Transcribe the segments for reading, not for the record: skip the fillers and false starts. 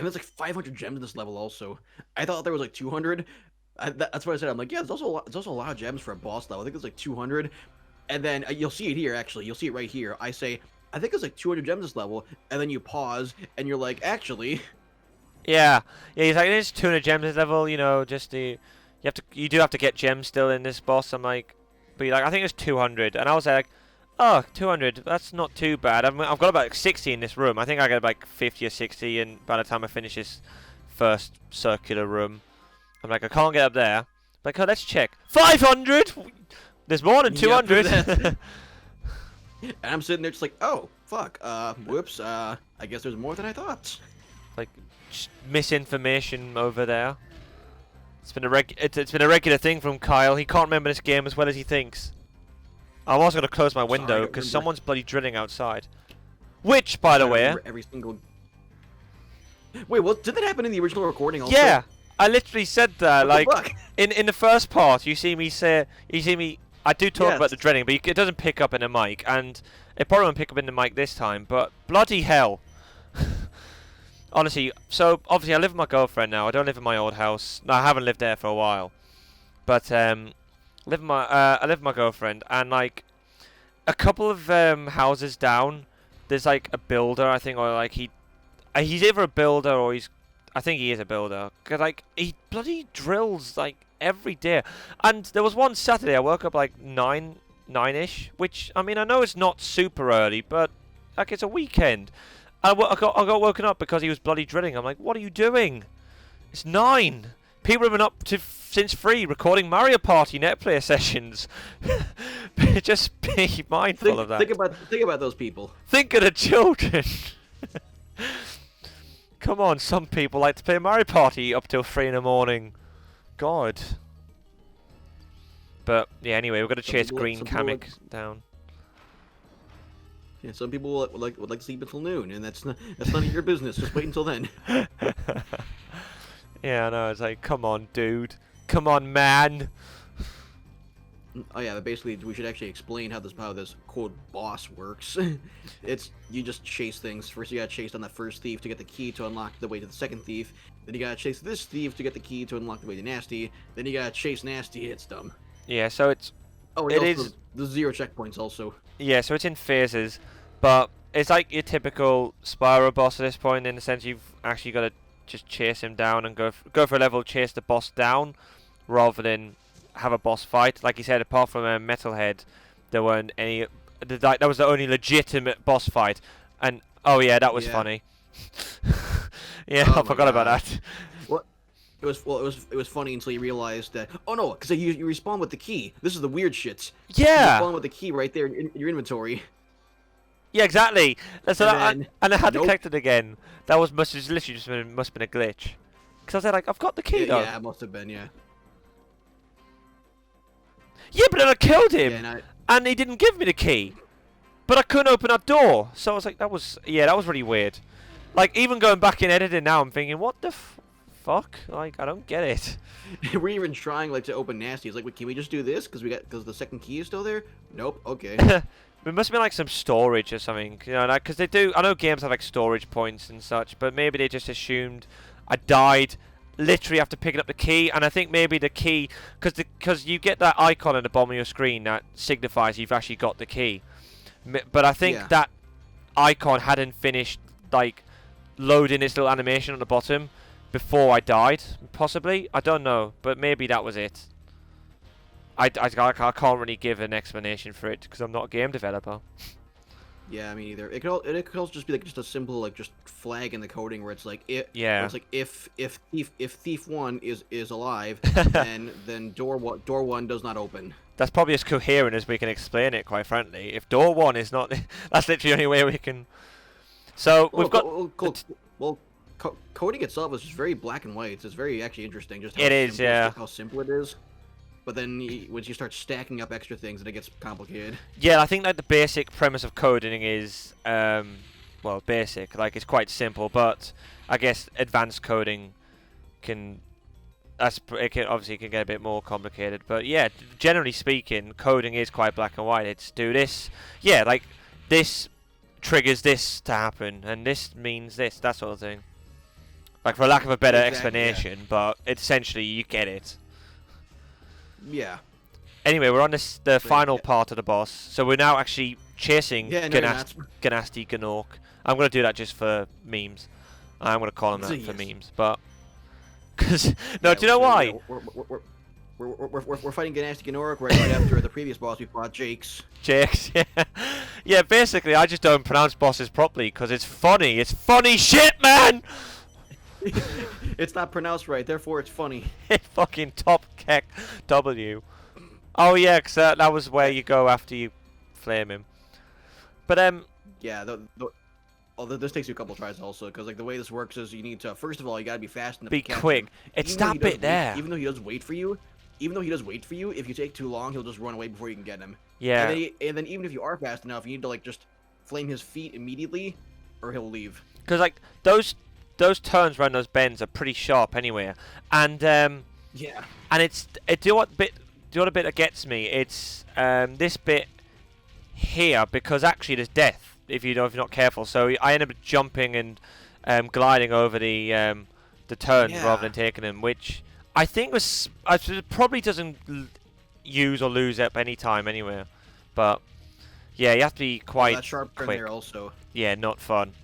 And there's like 500 gems in this level also. I thought there was like 200. That's what I said. I'm like, yeah, there's also a lot of gems for a boss level. I think it's like 200. And then you'll see it here, actually. You'll see it right here. I say, I think it's like 200 gems this level. And then you pause, and you're like, actually. Yeah, yeah. He's like, there's 200 gems this level. You know, just you do have to get gems still in this boss. I'm like, but you're like, I think it's 200, and I was like, oh, 200. That's not too bad. I've got about 60 in this room. I think I got like 50 or 60, and by the time I finish this first circular room, I'm like, I can't get up there. Like, oh, let's check. 500. There's more than Yep, 200. and I'm sitting there just like, oh, fuck. Whoops. I guess there's more than I thought. Like, misinformation over there. It's been a regular thing from Kyle. He can't remember this game as well as he thinks. I'm also going to close my window because someone's bloody drilling outside. Which, by the way, every single. Wait, what? Did that happen in the original recording also? yeah, I literally said that. What Like the fuck? in the first part, you see me. I do talk about the drilling, but it doesn't pick up in the mic, and it probably won't pick up in the mic this time. But bloody hell. Honestly, so obviously I live with my girlfriend now. I don't live in my old house. No, I haven't lived there for a while. But I live with my girlfriend, and like a couple of houses down, there's like a builder, I think, or like he's either a builder or I think he is a builder. 'Cause like he bloody drills like every day. And there was one Saturday I woke up like nine-ish, which I mean I know it's not super early, but like it's a weekend. I got woken up because he was bloody drilling. I'm like, what are you doing? It's 9. People have been up since 3 recording Mario Party netplay sessions. Just be mindful of that. Think about those people. Think of the children. Come on, some people like to play Mario Party up till 3 in the morning. God. But yeah, anyway, we're gonna chase Green Kamek down. Yeah, some people would like to sleep until noon, and that's none of your business. Just wait until then. Yeah, I know. It's like, come on, dude. Come on, man. Oh yeah, but basically we should actually explain how this quote boss works. It's you just chase things. First you gotta chase down that first thief to get the key to unlock the way to the second thief. Then you gotta chase this thief to get the key to unlock the way to Nasty. Then you gotta chase Nasty. It's dumb. Yeah, so it's It is the 0 checkpoints also. yeah, so it's in phases, but it's like your typical Spyro boss at this point in the sense you've actually got to just chase him down and go for a level, chase the boss down, rather than have a boss fight. Like you said, apart from a Metalhead, there weren't any. That was the only legitimate boss fight, and oh yeah, that was funny. Yeah, Oh I forgot about that. What? It was funny until you realized that. Oh no, because you respawn with the key. This is the weird shit. Yeah. You respawn with the key right there in your inventory. Yeah, exactly. So And and I had to nope. collect it again. That was must have been a glitch. Because I was like, I've got the key though. Yeah, it must have been. Yeah. Yeah, but then I killed him, Yeah, and he didn't give me the key. But I couldn't open that door, so I was like, that was really weird. Like even going back in editing now, I'm thinking, what the fuck? Like I don't get it. we're even trying like to open Nasty. It's like, wait, can we just do this? Because the second key is still there. Nope. Okay. It must have been like some storage or something, you know, because they do. I know games have like storage points and such, but maybe they just assumed I died literally after picking up the key, and I think maybe the key, because you get that icon at the bottom of your screen that signifies you've actually got the key. But I think that icon hadn't finished like loading its little animation on the bottom before I died. Possibly, I don't know, but maybe that was it. I can't really give an explanation for it because I'm not a game developer. Yeah, me neither. It could also just be like just a simple like just flag in the coding where it's like Yeah. where it's like if thief 1 is alive, then door 1 does not open. That's probably as coherent as we can explain it, quite frankly. If door 1 is not, that's literally the only way we can. So we've got. Coding itself is just very black and white. It's very actually interesting. Just how simple it is. But then once you start stacking up extra things, then it gets complicated. Yeah, I think like the basic premise of coding is, well, basic. Like it's quite simple, but I guess advanced coding can. Obviously can get a bit more complicated, but yeah, generally speaking, coding is quite black and white. It's do this, yeah, like this triggers this to happen, and this means this, that sort of thing. Like, for lack of a better Exactly, yeah. explanation, but essentially you get it. Yeah. Anyway, we're on the But final yeah, part of the boss, so we're now actually chasing yeah, no, you're not. Ganasty Gnorc. I'm gonna do that just for memes. I'm gonna call him that for Yes. memes, but because no, Yeah, do you know so, why? yeah, we're fighting Ganasty Gnorc right after the previous boss we fought, Jake's. Jakes, yeah, yeah. Basically, I just don't pronounce bosses properly because it's funny. It's funny shit, man. It's not pronounced right, therefore it's funny. Fucking top keck W. Oh yeah, 'cause that was where you go after you flame him. But Yeah, although this takes you a couple tries also, because like the way this works is you need to first of all you gotta be fast enough be to catch quick. him. It's Even though he that bit does there. even though he does wait for you, if you take too long, he'll just run away before you can get him. Yeah. And then even if you are fast enough, you need to like just flame his feet immediately, or he'll leave. Because like those turns around those bends are pretty sharp anyway, and Yeah. do you know what bit that gets me? It's this bit here, because actually there's death if you're not careful. So I end up jumping and gliding over the turns Yeah. rather than taking them, which I think it probably doesn't use or lose up any time anyway. But yeah, you have to be quite That sharp turn quick. there also. Yeah, not fun.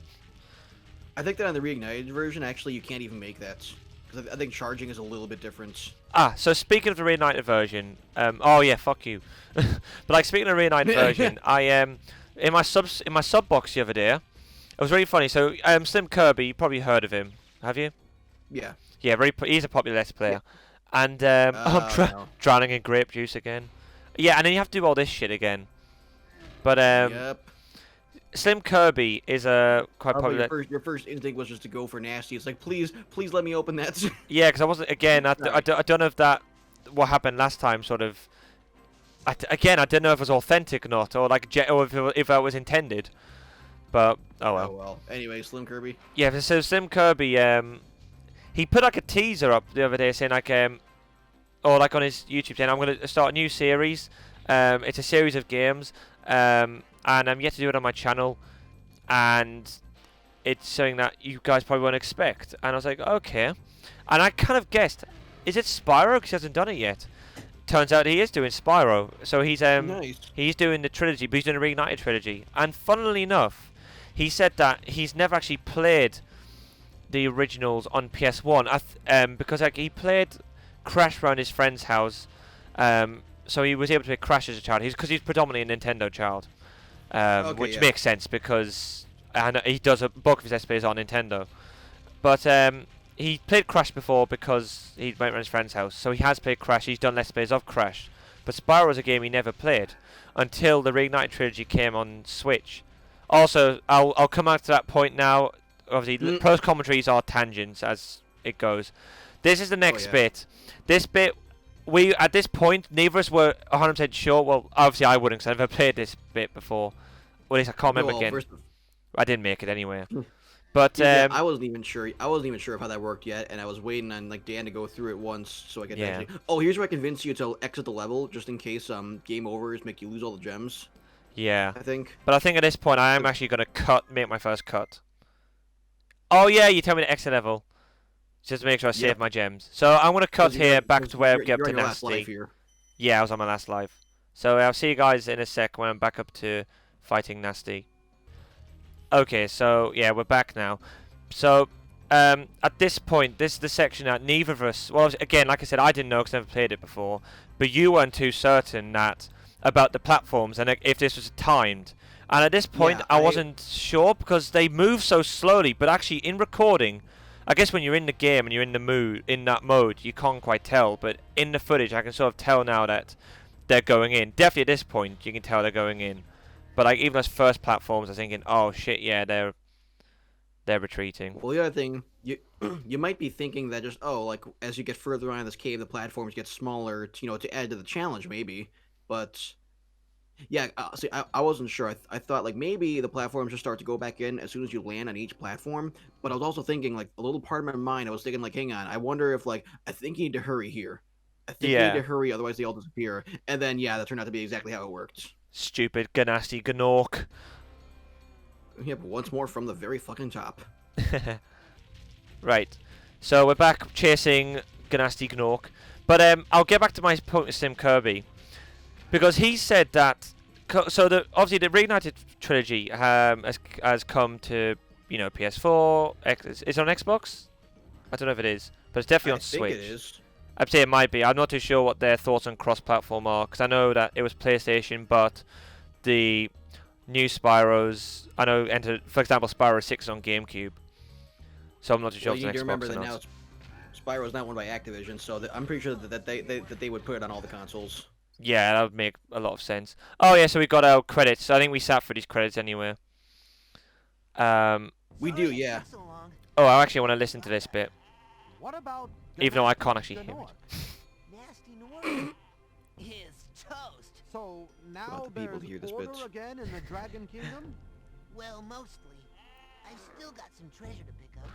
I think that on the reignited version, actually, you can't even make that. Because I think charging is a little bit different. Ah, so speaking of the reignited version, oh yeah, fuck you. But like speaking of the reignited version, I in my sub box the other day, it was really funny. So Slim Kirby, you probably heard of him, have you? Yeah. Yeah, he's a popular Let's Player, and No. drowning in grape juice again. Yeah, and then you have to do all this shit again. But Yep. Slim Kirby is a quite Probably popular. your first instinct was just to go for nasty. It's like, please let me open that. Yeah, because I wasn't. Again, I don't know if that what happened last time. Sort of. Again, I don't know if it was authentic or not, or like or if it was intended. But oh well. Oh well. Anyway, Slim Kirby. Yeah. So Slim Kirby, he put like a teaser up the other day saying like or like on his YouTube channel, I'm gonna start a new series. It's a series of games. And I'm yet to do it on my channel, and it's something that you guys probably won't expect. And I was like, okay. And I kind of guessed, is it Spyro? Because he hasn't done it yet. Turns out he is doing Spyro. So he's Nice. he's doing the trilogy, but he's doing a reignited trilogy. And funnily enough, he said that he's never actually played the originals on PS1, because like he played Crash around his friend's house, so he was able to play Crash as a child. Because he's predominantly a Nintendo child. Okay, Which yeah. makes sense because he does a bulk of his Let's Plays on Nintendo. But he played Crash before because he went around his friend's house, so he has played Crash. He's done Let's Plays of Crash. But Spyro is a game he never played until the Reignited trilogy came on Switch. Also, I'll come out to that point now. Obviously, post commentaries are tangents as it goes. This is the next yeah. bit. This bit. At this point, neither of us were 100% sure. Well, obviously I wouldn't, because I've never played this bit before. Or at least I can't remember again. I didn't make it anyway. But yeah, I wasn't even sure. I wasn't even sure of how that worked yet, and I was waiting on like Dan to go through it once so I could actually. Oh, here's where I convince you to exit the level, just in case game overs make you lose all the gems. Yeah. I think. But I think at this point I am actually gonna make my first cut. Oh yeah, you tell me to exit level. Just to make sure I save my gems. So I'm going to cut here back to where we get up to Nasty. Yeah, I was on my last life. So I'll see you guys in a sec when I'm back up to fighting Nasty. Okay, so yeah, we're back now. So at this point, this is the section that neither of us... Well, again, like I said, I didn't know because I never played it before. But you weren't too certain about the platforms and if this was timed. And at this point, I wasn't sure because they move so slowly. But actually, in recording... I guess when you're in the game and you're in that mode, you can't quite tell. But in the footage, I can sort of tell now that they're going in. Definitely at this point, you can tell they're going in. But like even those first platforms, I'm thinking, oh shit, yeah, they're retreating. Well, the other thing, you might be thinking that just like as you get further on in this cave, the platforms get smaller, to add to the challenge, maybe. But yeah, see, I wasn't sure. I thought like maybe the platforms just start to go back in as soon as you land on each platform. But I was also thinking like a little part of my mind. I was thinking like, hang on, I wonder if like I think you need to hurry here. I think you need to hurry, otherwise they all disappear. And then yeah, that turned out to be exactly how it worked. Stupid Ganasty Gnorc. Yeah, but once more from the very fucking top. Right. So we're back chasing Gnasty Gnorc. But I'll get back to my point with Sim Kirby. Because he said that... obviously the Reignited trilogy has come to, PS4. Is it on Xbox? I don't know if it is. But it's definitely on Switch. I think it is. I'd say it might be. I'm not too sure what their thoughts on cross-platform are. Because I know that it was PlayStation, but the new Spyros... I know entered... For example, Spyro 6 is on GameCube. So I'm not too sure if it's on Xbox You remember or that not. now Spyro's not owned by Activision, so I'm pretty sure that they would put it on all the consoles. Yeah, that would make a lot of sense. Oh yeah, so we got our credits. I think we sat for these credits anyway. We do, yeah. Oh, I actually want to listen to this bit, What about even though I can't actually hear Gnorc? it. Nasty Gnorc is toast. So now Want the people there's to hear this order bit. again in the Dragon Kingdom? Well, mostly. I've still got some treasure to pick up.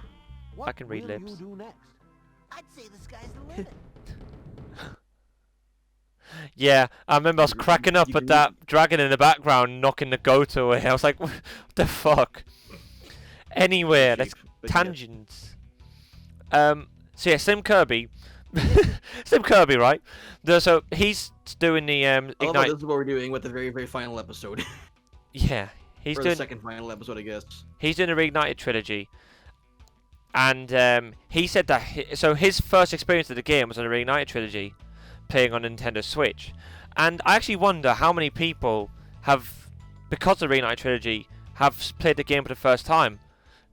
What can read will lips. you do next? I'd say the sky's the limit. Yeah, I remember I was cracking up at that dragon in the background knocking the goat away. I was like, what the fuck? Anyway, let's tangents. So yeah, Sim Kirby. Sim Kirby, right? So he's doing the Ignite. This is what we're doing with the very, very final episode. Yeah, he's or doing the second final episode, I guess. He's doing a Reignited trilogy, and he said that so his first experience of the game was on the Reignited trilogy, playing on Nintendo Switch, and I actually wonder how many people have, because of the Reignited trilogy, have played the game for the first time.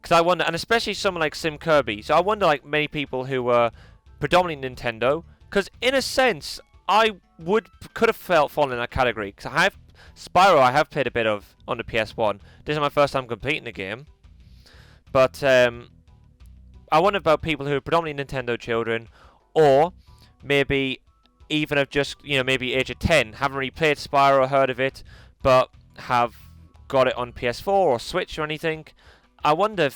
Because I wonder, and especially someone like Sim Kirby, so I wonder like many people who were predominantly Nintendo, because in a sense I could have fallen in that category, because Spyro I have played a bit of on the PS1. This is my first time completing the game. But I wonder about people who are predominantly Nintendo children, or maybe even have just, maybe age of 10, haven't really played Spyro or heard of it, but have got it on PS4 or Switch or anything. I wonder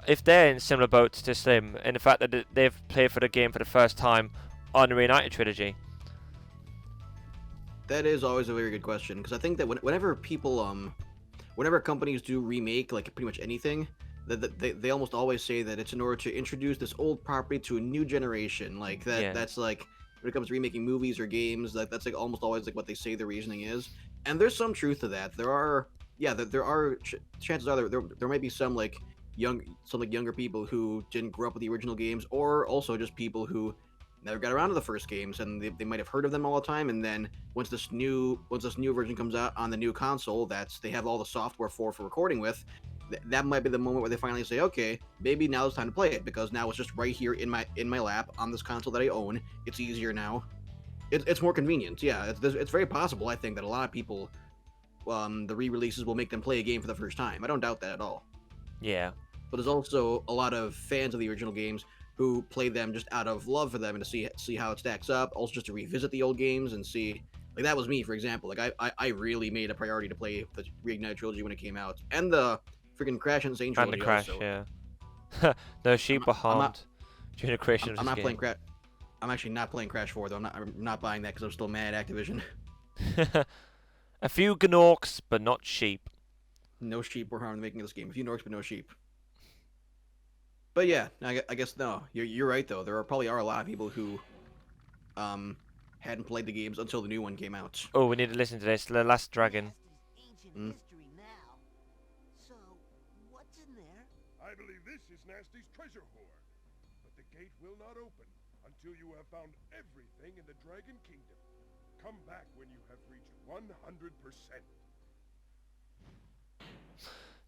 if they're in similar boats to Slim, in the fact that they've played for the game for the first time on the Reignited trilogy. That is always a very good question, because I think that whenever companies do remake like pretty much anything, they almost always say that it's in order to introduce this old property to a new generation. Like that. Yeah. That's like when it comes to remaking movies or games. That's like almost always like what they say the reasoning is. And there's some truth to that. There are chances are there might be some younger people who didn't grow up with the original games, or also just people who never got around to the first games, and they might have heard of them all the time, and then once this new version comes out on the new console they have all the software for recording with, that might be the moment where they finally say, okay, maybe now it's time to play it, because now it's just right here in my lap on this console that I own. It's easier now. It's more convenient. Yeah, it's very possible, I think, that a lot of people, the re-releases will make them play a game for the first time. I don't doubt that at all. Yeah. But there's also a lot of fans of the original games who play them just out of love for them and to see how it stacks up, also just to revisit the old games and see. Like, that was me, for example. Like, I really made a priority to play the Reignited trilogy when it came out, and the freaking Crash and Insane trilogy. And the Crash, also. yeah. No sheep were harmed during the creation of this I'm not game. playing Crash. I'm actually not playing Crash 4 though. I'm not buying that because I'm still mad at Activision. A few Gnorcs, but not sheep. No sheep were harmed in the making of this game. A few Gnorcs, but no sheep. But yeah, I guess no. You're right though. There probably are a lot of people who hadn't played the games until the new one came out. Oh, we need to listen to this. The Last Dragon. Nasty's ancient Mm. history now. So, what's in there? I believe this is Nasty's treasure hoard. But the gate will not open until you have found everything in the Dragon Kingdom. Come back when you have reached 100%.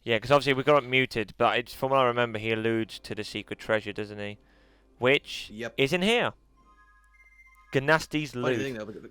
Yeah, because obviously we got it muted, but from what I remember, he alludes to the secret treasure, doesn't he? Which Yep. is in here. Gnasty's Funny loot. thing though,